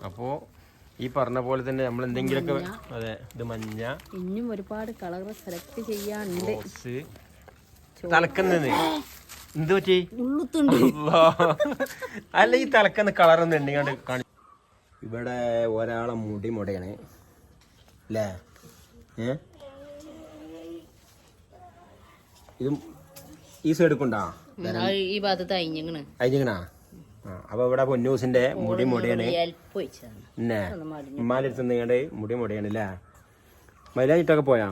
അപ്പോൾ ഈ പറഞ്ഞ പോലെ തന്നെ നമ്മൾ എന്തെങ്കിലുമൊക്കെ അതെ ഇത് മഞ്ഞ ഇനിയും ഒരുപാട് കളർ സെലക്ട് ചെയ്യാനുണ്ട്. തലക്കുന്നത് എന്ത് പറ്റി ഉള്ളുത്തുണ്ട് അല്ല ഈ തലക്കുന്ന കളറൊന്നും ഉണ്ടെങ്കിൽ കാണി. ഇവിടെ ഒരാളെ മുടി മുടയാണ് അല്ലേ? ഇതും ഈ സൈഡ് കൊണ്ടാ ഈ ഭാഗത്ത് അയഞ്ഞിക്കണാ. അപ്പൊ ഇവിടെ പൊന്നൂസിന്റെ മുടി മുടിയാണ് പിന്നെ ഉമ്മാലെടുത്ത് നിങ്ങളുടെ മുടി മുടിയാണ് അല്ലേ? മൈലായിട്ടൊക്കെ പോയാ?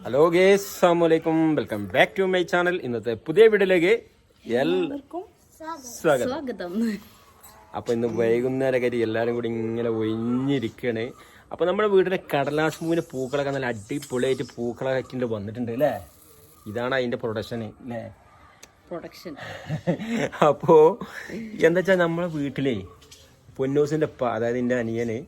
ഹലോ ഗേസ്, അസ്സലാമു അലൈക്കും, welcome back to my channel. ഇന്നത്തെ പുതിയ വീഡിയോയിലേക്ക് എല്ലാവർക്കും സ്വാഗതം. അപ്പൊ ഇന്ന് വൈകുന്നേരമൊക്കെ എല്ലാരും കൂടി ഇങ്ങനെ ഒഴിഞ്ഞിരിക്കണ്. അപ്പൊ നമ്മുടെ വീട്ടിലെ കടലാസ് പൂവിന്റെ പൂക്കളൊക്കെ നല്ല അടിപൊളിയായിട്ട് പൂക്കളൊക്കെ വന്നിട്ടുണ്ട് അല്ലേ? ഇതാണ് അതിന്റെ പ്രൊഡക്ഷൻ അല്ലേ? അപ്പോ എന്താ വെച്ചാൽ നമ്മളെ വീട്ടിലെ പൊന്നൂസിന്റെ അതായത് എന്റെ അനിയന്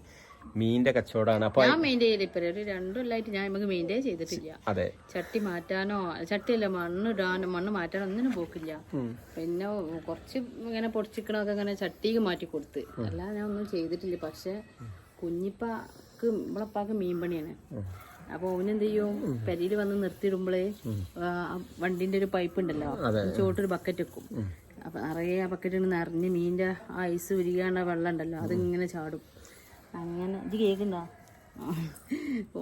മീനിന്റെ കച്ചവടമാണ്. അപ്പൊ ഞാൻ മെയിൻറ്റെയിൻ ചെയ്യില്ല. ഒരു 2 കൊല്ലമായിട്ട് ഞാൻ നമുക്ക് മെയിൻറ്റെയിൻ ചെയ്തിട്ടില്ല. അതെ, ചട്ടി മാറ്റാനോ ചട്ടിയല്ല മണ്ണ് മാറ്റാനോ ഒന്നിനും പോക്കില്ല. പിന്നെ കുറച്ച് ഇങ്ങനെ പൊടിച്ചിക്കണൊക്കെ ഇങ്ങനെ ചട്ടിക്ക് മാറ്റി കൊടുത്ത്, അല്ലാതെ ഞാൻ ഒന്നും ചെയ്തിട്ടില്ല. പക്ഷെ കുഞ്ഞിപ്പാക്ക് നമ്മളപ്പാക്ക് മീൻ പണിയാണ്. അപ്പൊ ഓനെന്ത് ചെയ്യും, പെരിയിൽ വന്ന് നിർത്തിയിടുമ്പോളേ വണ്ടിന്റെ ഒരു പൈപ്പ് ഉണ്ടല്ലോ, ചോട്ടൊരു ബക്കറ്റ് വെക്കും. അപ്പൊ നിറയെ ആ ബക്കറ്റ് നിറഞ്ഞ് മീനിന്റെ ഐസ് ഉരുകാണ്ട വെള്ളം ഉണ്ടല്ലോ, അതിങ്ങനെ ചാടും. അങ്ങനെ ഇത് കേൾക്കണ്ട.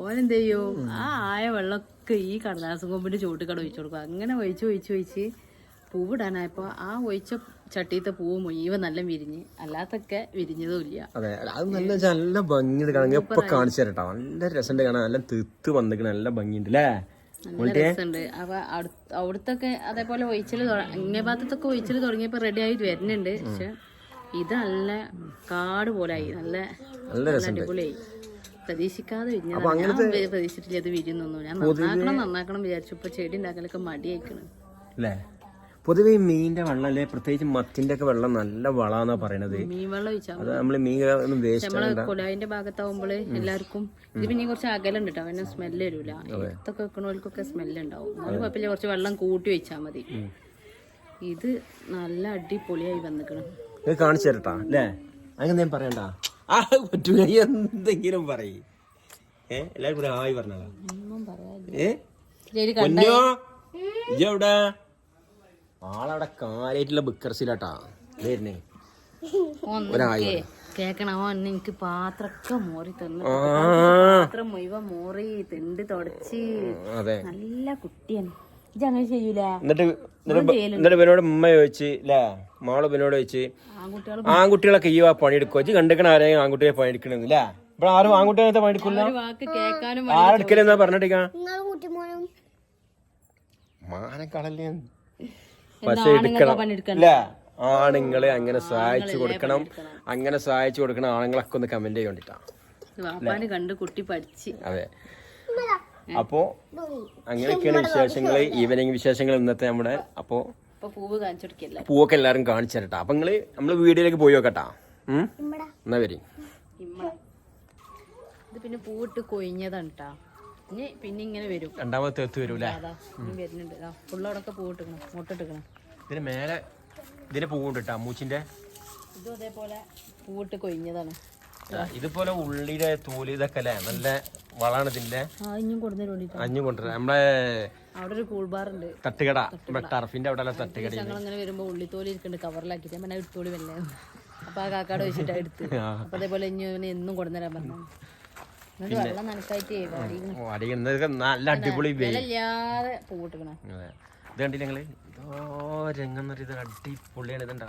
ഓനെന്ത് ചെയ്യും, ആ ആയ വെള്ളമൊക്കെ ഈ കടലാസ് കൊമ്പിന്റെ ചോട്ടിക്കട ഒഴിച്ചു കൊടുക്കും. അങ്ങനെ ഒഴിച്ച് പൂവിടാനായപ്പോ ആ ഒഴിച്ച ചട്ടിയത്തെ പൂവ് മുഴുവൻ നല്ല വിരിഞ്ഞ്, അല്ലാത്തൊക്കെ വിരിഞ്ഞതും ഇല്ല. അതെ, അത് നല്ല ഭംഗി കാണാൻ ഇപ്പൊ കാണിച്ചു തരട്ടോ. നല്ല രസമുണ്ട് കാണാൻ, നല്ല തീർത്ത് വന്നിക്കണ, നല്ല ഭംഗിയുണ്ട് അല്ലേ? നല്ല രസമുണ്ട്. അപ്പൊ അവിടുത്തൊക്കെ അതേപോലെ ഒഴിച്ചല് ഇങ്ങേ ഭാഗത്തൊക്കെ ഒഴിച്ചല് തുടങ്ങിയപ്പോ റെഡി ആയിട്ട് വരുന്നുണ്ട്. പക്ഷെ ഇത് നല്ല കാട് പോലായി, നല്ല അടിപൊളിയായി. പ്രതീക്ഷിക്കാതെ വിരിഞ്ഞത്, പ്രതീക്ഷിച്ചിട്ടില്ല ഇത് വിരിഞ്ഞൊന്നും. ഞാൻ നന്നാക്കണം വിചാരിച്ചു. ഇപ്പൊ ചെടി ഉണ്ടാക്കലൊക്കെ മടിയായിക്കണം അല്ലേ? പൊതുവെ മീനിന്റെ വെള്ളം അല്ലേ, പ്രത്യേകിച്ച് മത്തിന്റെ ഒക്കെ വെള്ളം നല്ല വളാന്നാ പറയണത്. മീൻ വെള്ളം ഒഴിച്ചാൽ നമ്മള് മീൻ നമ്മളെ കൊലായിന്റെ ഭാഗത്താവുമ്പോള് എല്ലാവർക്കും ഇത് പിന്നെ കുറച്ച് അകലുണ്ട് കേട്ടോ, അവനെ സ്മെല്ല് വരൂല. ഇതൊക്കെ വെക്കണവർക്കൊക്കെ സ്മെല്ല് ഉണ്ടാവും. എന്നാലും കുഴപ്പമില്ല, കുറച്ച് വെള്ളം കൂട്ടി വെച്ചാൽ മതി. ഇത് നല്ല അടിപൊളിയായി വന്നിക്കണം. കാണിച്ചു തരട്ടാ അല്ലേ? അങ്ങനെ പറയണ്ട, പറ്റൂല, എന്തെങ്കിലും പറയേ. എല്ലാരും കൂടെ ആയി പറഞ്ഞാ എവിടെ ആളവിടെ കാര്യമായിട്ടുള്ള ബിക്കർസിലാട്ടാ വരുന്നേ. കേക്കണോ, എനിക്ക് പാത്രമൊക്കെ മോറി തന്നു. പാത്രം മുഴുവൻ മോറി തിണ്ട് തുടച്ച് നല്ല കുട്ടിയാണ്. ഇതങ്ങനെ ചെയ്യൂല. എന്നിട്ട് ഇവനോട് ഉമ്മ ചോദിച്ച് അല്ലേ, മോള് ഇവനോട് ചോദിച്ച് ആൺകുട്ടികളൊക്കെ ഈ പണിയെടുക്കോ? ഇജ്ജ് കണ്ടിക്കണ ആരെയും ആൺകുട്ടിയെ പണിയെടുക്കണില്ല. ഇവിടെ ആരും ആൺകുട്ടികളെ പണിയെടുക്കില്ല. ആരെടുക്കലെന്നാ പറഞ്ഞിട്ടിക്കാ മാനക്കളല്ലേ. പക്ഷെ എടുക്കണം അല്ലേ? ആണുങ്ങളെ അങ്ങനെ സഹായിച്ചു കൊടുക്കണം. അങ്ങനെ സഹായിച്ചു കൊടുക്കണ ആണുങ്ങളൊക്കെ ഒന്ന് കമന്റ് ചെയ്തോണ്ടിട്ടാ കണ്ട് കുട്ടി പഠിച്ച്. അതെ, അപ്പോ അങ്ങനെയൊക്കെയാണ് വിശേഷങ്ങള്, ഈവനിങ് വിശേഷങ്ങൾ ഇന്നത്തെ നമ്മുടെ. അപ്പോ പൂവൊക്കെ എല്ലാരും കാണിച്ചു തരട്ടാ. അപ്പൊ നമ്മള് വീഡിയോയിലേക്ക് പോയി നോക്കട്ടാ. എന്നാ വരി. ഇത് പിന്നെ പൂവിട്ട് കൊഴിഞ്ഞതാണ് കേട്ടാ. ഇനി പിന്നെ ഇങ്ങനെ വരും, രണ്ടാമത് തേർത്ത് വരൂല്ലേ? വരുന്നുണ്ട്. ഫുള്ളോടൊക്കെ പൂവിട്ടിക്കണം, മുട്ടിട്ടിക്കണം. ഇതിന് മേലെ ഇതിന് പൂവുണ്ട് കേട്ടാ, മൂച്ചിന്റെ. ഇതും അതേപോലെ പൂവിട്ട് കൊഴിഞ്ഞതാണ്. ഇതുപോലെ ഉള്ളിയുടെ തോല് ഇതൊക്കെ അല്ലേ, നല്ല വളാണ് ഇതിന്റെ. അഞ്ഞും കൊണ്ടുവരാം. നമ്മളെ അവിടെ ഒരു കൂൾ ബാർ ഉണ്ട്, തട്ടുകട, നമ്മുടെ ടർഫിന്റെ അവിടെ തട്ടുകട. ഞങ്ങൾ വരുമ്പോ ഉള്ളിത്തോലി ഇരിക്കുന്നുണ്ട്, കവറിലാക്കിട്ട് ഞാൻ എടുത്തോളി വല്ലേ. അപ്പൊ ആ കാക്കാട് വെച്ചിട്ടാ എടുത്ത്. അപ്പൊ അതേപോലെ ഇനി എന്നും കൊണ്ടുവരാൻ പറഞ്ഞു. വെള്ളം നനക്കായിട്ട് നല്ല അടിപൊളി വിലയില്ലാതെ പൂവിട്ടിക്കണം. ഇത് കണ്ടില്ല ഞങ്ങള് രംഗം അടിപൊളിയാണ്. ഇതുണ്ടാ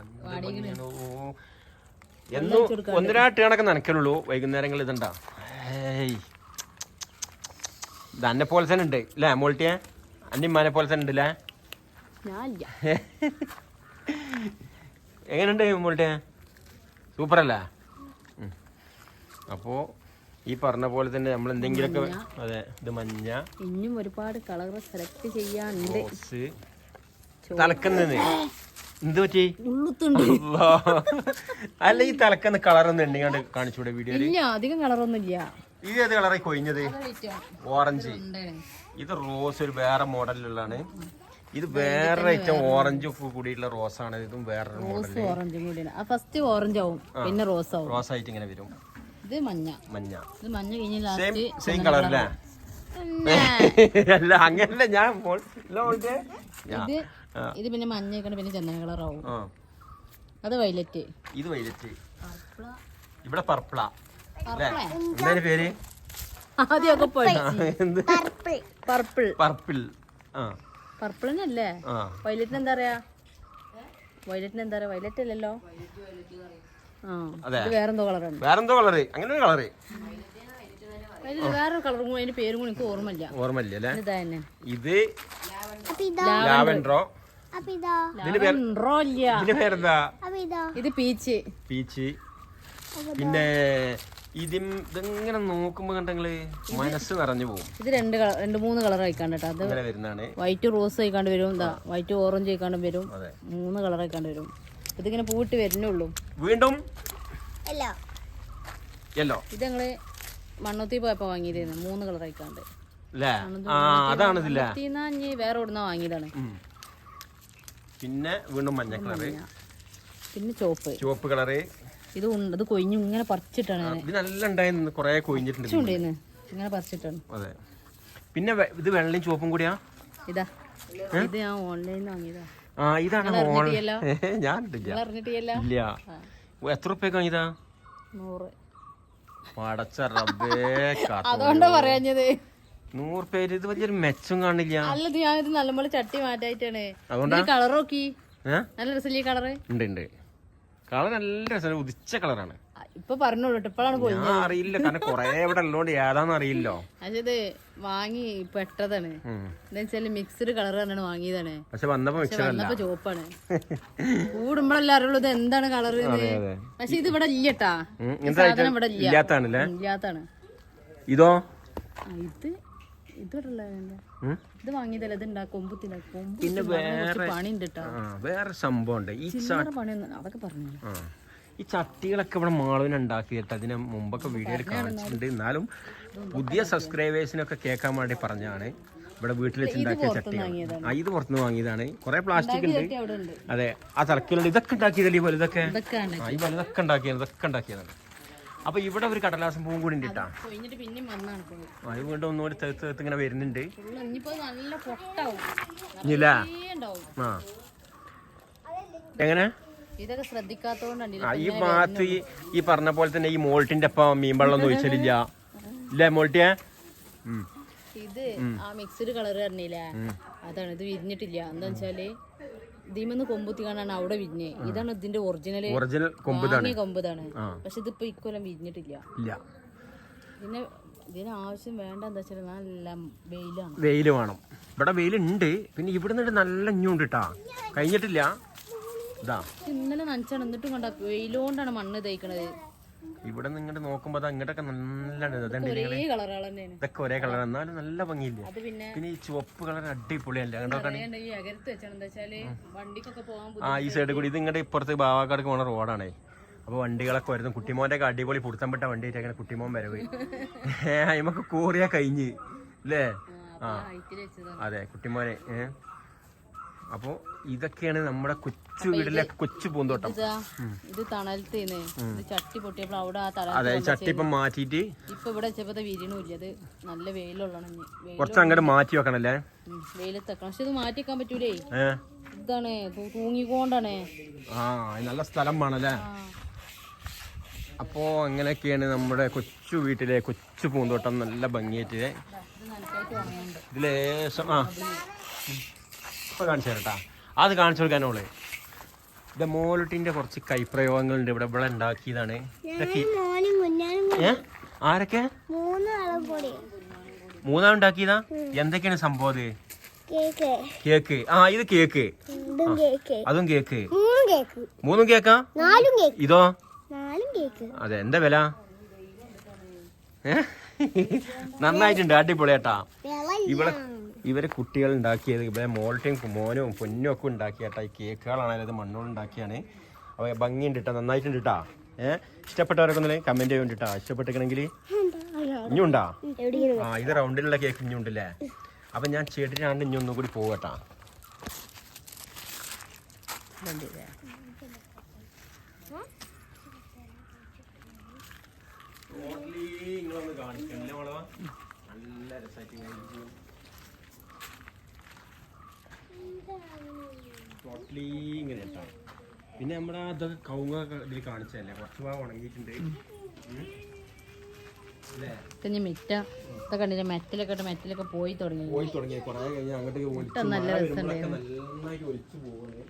എന്നും 1-2 കണക്ക് നനക്കലുള്ളൂ. വൈകുന്നേരങ്ങളിൽ ഇതുണ്ടാ. ഇത് അന്നെ പോലെ തന്നെ ഉണ്ട് അല്ലേ മോൾട്ടിയെ? അന്നിമ്മാനെ പോലെ തന്നെ ഉണ്ട് അല്ലേ? എങ്ങനെയുണ്ട് മോൾട്ടിയെ? സൂപ്പർ അല്ലേ? അപ്പോ ഈ പറഞ്ഞ പോലെ തന്നെ നമ്മൾ എന്തെങ്കിലുമൊക്കെ. അതെ, ഇത് മഞ്ഞ. ഇനിയും ഒരുപാട് കളർ സെലക്ട് ചെയ്യാനുണ്ട്. തലക്കുന്നത് എന്ത് പറ്റി? അല്ല, ഈ തലക്കുന്ന കളറൊന്നും ഉണ്ടെങ്കിൽ കാണിച്ചൂടെ വീഡിയോയില്? ഇല്ല, അധികം കളറൊന്നും ഇല്ല. ഇത് ഏത് കളറായി കൊഴിഞ്ഞത്? ഓറഞ്ച്. ഇത് റോസ്, ഒരു വേറെ മോഡലിലുള്ളതാണ്. ഇത് വേറെ ഐറ്റം ഓറഞ്ച് ഒക്കെ കൂടിയിട്ടുള്ള റോസാണ്. ഇതും വേറൊരു മോഡല്. ഓറഞ്ചും കൂടിയാണ്. ആ ഫസ്റ്റ് ഓറഞ്ച് ആവും, പിന്നെ റോസ് ആവും. റോസ് ആയിട്ട് ഇങ്ങനെ വരും. ഇത് മഞ്ഞ. ഇത് മഞ്ഞ കഴിഞ്ഞ് സെയിം ലാസ്റ്റ് കളർ അല്ലേ? അല്ല അങ്ങനല്ല ഞാൻ ഇത് പിന്നെ മഞ്ഞ പിന്നെ ചന്ദന കളർ ആവും. അത് വൈലറ്റ്. ഇത് വൈലറ്റ്. ഇവിടെ പർപ്പിളാ എന്താ പേര്? ആദ്യമൊക്കെ പർപ്പിൾ. പർപ്പിളിനല്ലേ വൈലറ്റിന് എന്താ പറയാ? വൈലറ്റ് അല്ലല്ലോ. വേറെന്തോ കളറാണ്. കളറ് അങ്ങനെ ഒരു കളറ്. വേറൊരു കളറും കൂടി അതിന്റെ പേരും കൂടി എനിക്ക് ഓർമ്മയില്ല. ഇത് ലാവൻഡ്രോ. ഇത് പീച്ച്. പിന്നെ ഇതിങ്ങനെ നോക്കുമ്പോ കണ്ടെങ്കില് മനസ്സ് നിറഞ്ഞു പോകും. ഇത് രണ്ട് മൂന്ന് കളർ ആയിക്കാണ്ട് കേട്ടോ. അത് വരുന്നതാണ്. വൈറ്റ് റോസ് ആയിക്കാണ്ട് വരും, വൈറ്റ് ഓറഞ്ച് ആയിക്കാണ്ട് വരും, 3 കളർ ആയിക്കാണ്ട് വരും. ഇതിങ്ങനെ പൂവിട്ട് വരുന്നുള്ളൂ. വീണ്ടും യെല്ലോ. ഇത് ഞങ്ങള് മണ്ണുത്തി പോയപ്പോ വാങ്ങിയതായിരുന്നു, 3 കളർ ആയിക്കാണ്ട്. വേറെ എവിടുന്ന വാങ്ങിയതാണ്. പിന്നെ വീണ്ടും മഞ്ഞ കളറ്, പിന്നെ ചുവപ്പ് കളറ്. ഇത് കൊഴിഞ്ഞു ഇങ്ങനെ പറിച്ചിട്ടാണ്. ഇത് നല്ല ഉണ്ടായിരുന്നു, കൊറേ കൊഴിഞ്ഞിട്ടുണ്ട് ഇങ്ങനെ പറിച്ചിട്ടാണ്. അതെ. പിന്നെ ഇത് വെള്ളയും ചുവപ്പും കൂടിയാ. ഇത് ഞാൻ ഓൺലൈനിൽ വാങ്ങിയതാ. ഇതാണ് ഞാൻ ഇല്ല. എത്ര റുപ്യക്ക് വാങ്ങിയതാ? 100. പടച്ച റബ്ബേ, അതുകൊണ്ടാ പറയാഞ്ഞത്. 100 പേര്. ഇത് വലിയൊരു മെച്ചം കാണില്ല. അല്ലത് ഞാൻ ഇത് നല്ലപോലെ ചട്ടി മാറ്റായിട്ടാണ്. കളർ നോക്കി നല്ല രസമില്ല. കളറ് ഉണ്ട്. കളർ നല്ല രസം, ഉദിച്ച കളറാണ്. ഇപ്പൊ പറഞ്ഞോളൂ, ഇപ്പോഴാണ് ഞാൻ അറിയില്ല, കാരണം കൊറേ ഇവിടെ ഉള്ളതുകൊണ്ട് ഏതാന്ന് അറിയില്ലോ. അത് വാങ്ങി പെട്ടതാണ്. എന്താ വെച്ചാല് മിക്സ്ഡ് കളർ പറഞ്ഞാണ് വാങ്ങിയതാണ്. പക്ഷെ വന്നപ്പോ ചോപ്പാണ്. കൂടുമ്പോഴല്ലേ അറിയുള്ളൂ ഇത് എന്താണ് കളർ. പക്ഷെ ഇത് ഇവിടെ ഇല്ലട്ടാ, സാധനം ഇവിടെ ഇല്ലാത്താണ്. ഇതോ ഇത് വാങ്ങിയതല്ല, ഇത് കൊമ്പത്തില്ല. പിന്നെ പണി ഉണ്ട് കേട്ടോ. വേറെ സംഭവം ഈ പണിയൊന്നും അതൊക്കെ പറഞ്ഞു. ഈ ചട്ടികളൊക്കെ ഇവിടെ മാളുവിന് ഉണ്ടാക്കിയിട്ട് അതിന് മുമ്പൊക്കെ വീഡിയോയിൽ കാണിച്ചിട്ടുണ്ട്. എന്നാലും പുതിയ സബ്സ്ക്രൈബേഴ്സിനൊക്കെ കേൾക്കാൻ വേണ്ടി പറഞ്ഞാണ്. ഇവിടെ വീട്ടിൽ വെച്ചുണ്ടാക്കിയ ചട്ടികൾ. ഇത് പുറത്തുനിന്ന് വാങ്ങിയതാണ്. കുറെ പ്ലാസ്റ്റിക് ഉണ്ട്. അതെ, ആ തലക്കിലുണ്ട്. ഇതൊക്കെ ഉണ്ടാക്കിയതല്ലേ ഈ വലുതൊക്കെ? ഈ വലുതൊക്കെ ഉണ്ടാക്കിയതാണ്. അപ്പൊ ഇവിടെ ഒരു കടലാസം പൂവും കൂടി ഉണ്ട് കേട്ടാ. അത് വീണ്ടും ഒന്നുകൂടി തേർത്ത് ഇങ്ങനെ വരുന്നുണ്ട്. എങ്ങനെ ഇതൊക്കെ ശ്രദ്ധിക്കാത്തോണ്ടാണ് ഈ ഭാഗത്ത് ഈ പറഞ്ഞ പോലെ തന്നെ ഈ മോൾട്ടിന്റെ ഒപ്പം മീൻവെള്ളം ഒഴിച്ചിട്ടില്ല ഇല്ലേ മോൾട്ടിയെ? ഇത് ആ മിക്സ്ഡ് കളർ പറഞ്ഞില്ലേ, അതാണ്. ഇത് വിരിഞ്ഞിട്ടില്ല. എന്താ വെച്ചാല് ഇതിമെന്ന് കൊമ്പുത്തി കാണാണ് അവിടെ വിരിഞ്ഞ്. ഇതാണ് ഇതിന്റെ ഒറിജിനൽ കൊമ്പതാണ്. പക്ഷെ ഇതിപ്പോ ഇക്കൊല്ലം വിരിഞ്ഞിട്ടില്ല. പിന്നെ ഇതിന് ആവശ്യം വേണ്ട എന്താ വെച്ചാൽ നല്ല വെയില് വേണം. ഇവിടെ വെയിലുണ്ട്. പിന്നെ ഇവിടെ നിന്നിട്ട് നല്ല ഇഞ്ഞുണ്ട് കേട്ടാ, കഴിഞ്ഞിട്ടില്ല. ഇന്നലെ നനച്ചാണ്, എന്നിട്ടും കണ്ട വെയിലോണ്ടാണ് മണ്ണ് തേക്കണത്. ഇവിടെ നിങ്ങട്ട് നോക്കുമ്പോ അങ്ങോട്ടൊക്കെ നല്ല ഇതൊക്കെ ഒരേ കളർ, എന്നാലും നല്ല ഭംഗിയില്ലേ. പിന്നെ ഈ ചുവപ്പ് കളർ അടിപൊളിയല്ലേ. ഈ സൈഡിൽ കൂടി ഇത് ഇങ്ങോട്ട് ഇപ്പുറത്ത് ബാവാക്കാർക്ക് പോണ റോഡാണേ. അപ്പൊ വണ്ടികളൊക്കെ വരുന്നു. കുട്ടിമോന്റെ ഒക്കെ അടിപൊളി പുടുത്തംപെട്ട വണ്ടി ആയിട്ട് കുട്ടിമോൻ വരവ് നമുക്ക് കോറിയാ കഴിഞ്ഞ് അല്ലേ? അതെ കുട്ടിമോനെ. അപ്പൊ ഇതൊക്കെയാണ് നമ്മുടെ കൊച്ചു വീട്ടിലെ കൊച്ചു പൂന്തോട്ടം. ഇത് തണലത്തേന്ന് ചട്ടി പൊട്ടിയപ്പോൾ അവിടെ അതെ ചട്ടി ഇപ്പം മാറ്റിട്ട് ഇപ്പൊ ഇവിടെ വെച്ചപ്പോ വീരിണില്ല. അത് നല്ല വെയിലുള്ള കുറച്ച് അങ്ങോട്ട് മാറ്റി വെക്കണല്ലേ, വെയിലത്ത് വെക്കണം. പക്ഷെ ഇത് മാറ്റി വെക്കാൻ പറ്റൂലേ, ഇതാണ് തൂങ്ങിക്കൊണ്ടാണ്. നല്ല സ്ഥലം വേണല്ലേ. അപ്പോ അങ്ങനെയൊക്കെയാണ് നമ്മുടെ കൊച്ചു വീട്ടിലെ കൊച്ചു പൂന്തോട്ടം. നല്ല ഭംഗിയായിട്ട് ഇതിലേശം കാണിച്ചു തരട്ടാ, അത് കാണിച്ചു കൊടുക്കാനോള്. ഇത് മോലുട്ടിന്റെ കുറച്ച് കൈപ്രയോഗങ്ങളുണ്ട് ഇവിടെ. ഇവിടെ ഉണ്ടാക്കിയതാണ്. ആരൊക്കെ? 3 ഉണ്ടാക്കിയതാ. എന്തൊക്കെയാണ് സംഭവം? അത് കേക്ക്. ഇത് കേക്ക്. അതും കേക്ക്. 3 കേക്കാ? ഇതോ? അതെ. എന്താ വില? നന്നായിട്ടുണ്ട്, അടിപൊളിയാട്ടാ. ഇവര് കുട്ടികൾ ഉണ്ടാക്കിയത് ഇവിടെ മോൾട്ടയും മോനും പൊന്നും ഒക്കെ ഉണ്ടാക്കിയാട്ടാ. ഈ കേക്കുകളാണ് ഇത് മണ്ണോട് ഉണ്ടാക്കിയാണ്. അപ്പൊ ഭംഗിയുണ്ട് കേട്ടോ, നന്നായിട്ടുണ്ട് കേട്ടാ. ഇഷ്ടപ്പെട്ടവരൊക്കെ ഒന്നും കമന്റ് ചെയ്യുന്നുണ്ട്. ഇഷ്ടപ്പെട്ടിരിക്കണമെങ്കിൽ ഇഞ്ഞുണ്ടാ. ഇത് റൗണ്ടിലുള്ള കേക്ക് ഇഞ്ഞുണ്ടല്ലേ. അപ്പൊ ഞാൻ ചേട്ടിനാണ്ട് ഇഞ്ഞൊന്നും കൂടി പോകട്ടാ. നിങ്ങളൊന്ന് കാണിക്കണല്ലേ മോളെ, നല്ല രസമായിട്ട് ടോട്ടലി ഇങ്ങനെ ഇട്ടാണ്. പിന്നെ നമ്മുടെ അതൊക്കെ കവുങ്ങൊക്കെ ഇതിൽ കാണിച്ചതല്ലേ, കുറച്ച് ഭാഗം ഉണങ്ങിയിട്ടുണ്ട് അല്ലേ. പിന്നെ മിറ്റ കണ്ടില്ല, മെറ്റലൊക്കെ പോയി തുടങ്ങി കുറെ കഴിഞ്ഞ് അങ്ങോട്ട് നന്നായിട്ട് ഒലിച്ചു പോകുന്നത്.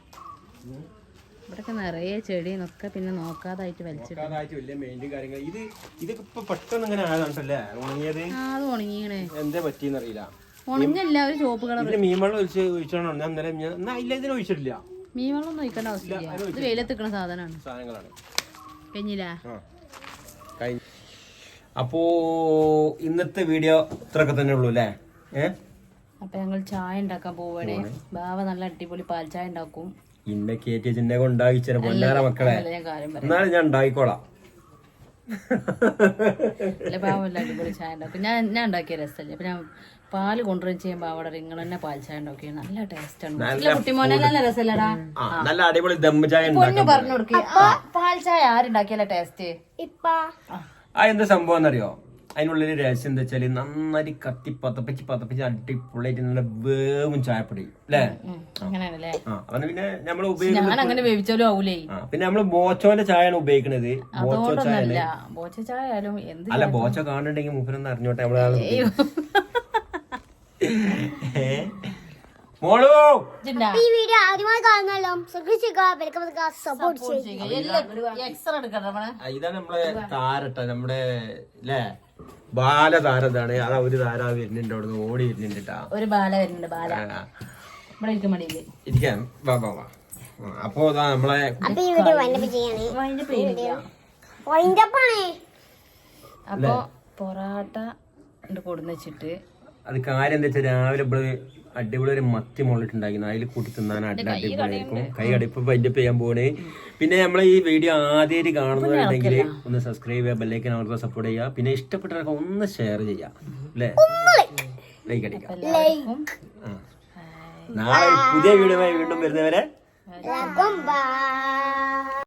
ഇവിടൊക്കെ നിറയെ ചെടി എന്നൊക്കെ പിന്നെ നോക്കാതായിട്ട് വലിച്ചിട്ട് വലിയ മെയിൻ്റ് കാര്യങ്ങൾ. ഇതൊക്കെ ഇപ്പൊ പെട്ടെന്ന് ഇങ്ങനെ ആയതാണ്ടല്ലേ ഉണങ്ങിയത്. അത് ഉണങ്ങിയണേ, എന്താ പറ്റിയെന്നറിയില്ല. ഉണങ്ങില്ല ഒരു ചോപ്പ് കളർ. മീൻ വെള്ളം ഒഴിച്ചാണോ ഞാൻ ഇല്ല, ഇതിന് ഒഴിച്ചിട്ടില്ല. മീൻ വെള്ളം ഒന്നും ഒഴിക്കേണ്ട ആവശ്യമില്ല, ഇത് വെയിലത്തിക്കണ സാധനങ്ങളാണ്. കഴിഞ്ഞില്ലേ? അപ്പോ ഇന്നത്തെ വീഡിയോ ഇത്രയൊക്കെ തന്നെ ഉള്ളൂ അല്ലേ. അപ്പൊ ഞങ്ങൾ ചായ ഉണ്ടാക്കാൻ പോവാണേ. ബാവ നല്ല അടിപൊളി പാൽ ചായ ഉണ്ടാക്കും. ഇന്നെ കേറ്റി ചിന്നെ കൊണ്ടാക്കിച്ച പൊന്നാര മക്കളെ, എന്നാലും ഞാൻ ഉണ്ടാക്കിക്കോളാം. ബാവല്ല അടിപൊളി ചായ ഉണ്ടാക്കും. ഞാൻ ഉണ്ടാക്കിയ രസമല്ലേ. അപ്പൊ ഞാൻ പാല് കൊണ്ടുവരും ചെയ്യുമ്പോ അവിടെ നിങ്ങൾ തന്നെ പാൽ ചായ ഉണ്ടാക്കിയ നല്ല ടേസ്റ്റ് ആണ്. കുട്ടിമോനെ നല്ല രസമല്ലടാ, നല്ല അടിപൊളി ദം ചായ പൊന്നു പറഞ്ഞു കൊടുക്കുക. പാൽ ചായ ആരുണ്ടാക്കിയല്ല ടേസ്റ്റ് ഇപ്പൊ. എന്താ സംഭവം എന്നറിയോ? അതിനുള്ളിൽ രഹസ്യം എന്താ വെച്ചാല് നന്നായി കത്തി പതപ്പിച്ച് അടിപൊളിയായിട്ട് നല്ല വേവും ചായപ്പൊടി അല്ലേ. അങ്ങനെയാണല്ലേ. അത് പിന്നെ നമ്മള് ഉപയോഗിക്കുന്നത് അങ്ങനെ വേവിച്ചാലും ആവൂലേ. പിന്നെ നമ്മള് ബോച്ചോന്റെ ചായയാണ് ഉപയോഗിക്കുന്നത്. ബോച്ച ചായ ആയാലും അല്ല, ബോച്ച കാണുന്നുണ്ടെങ്കിൽ മൂപ്പരൊന്ന് അറിഞ്ഞോട്ടെ നമ്മളെ. മോളു ഈ വീഡിയോ ആദ്യമായി കാണുന്നല്ലോ സപ്പോർട്ട് ഇതാണ് നമ്മളെ താരട്ട, നമ്മുടെ ല്ലേ ബാലതാരതാണ്. അതാ ഒരു താര വരുന്നുണ്ട്, അവിടെ നിന്ന് ഓടി വരുന്നുണ്ട് കേട്ടാ. ഒരു ബാല വരുന്നുണ്ട്, ബാല ഇരിക്കാൻ വാ വാ വാ. അപ്പൊ അതാ നമ്മളെ അപ്പൊ പൊറാട്ട കൊടുന്ന് വെച്ചിട്ട് അത് കാര്യം എന്താ വെച്ചാൽ രാവിലെ ഇവിടെ അടിപൊളി ഒരു മത്തി മുകളിട്ടുണ്ടായിരുന്നു, അതിൽ കൂട്ടി തിന്നാൻ അടിപൊളിയായിരിക്കും. കൈ കടിപ്പ് വൈൻഡപ്പ് ചെയ്യാൻ പോണേ. പിന്നെ നമ്മളെ ഈ വീഡിയോ ആദ്യമായിട്ട് കാണുന്നവരുണ്ടെങ്കിൽ ഒന്ന് സബ്സ്ക്രൈബ് ചെയ്യുക, ബെല്ലൈക്കൻ അവർക്ക് സപ്പോർട്ട് ചെയ്യുക. പിന്നെ ഇഷ്ടപ്പെട്ടവർക്ക് ഒന്ന് ഷെയർ ചെയ്യാം അല്ലേ, ലൈക്ക് അടിക്കാം. നാളെ പുതിയ വീഡിയോ വീണ്ടും വരുന്നവരെ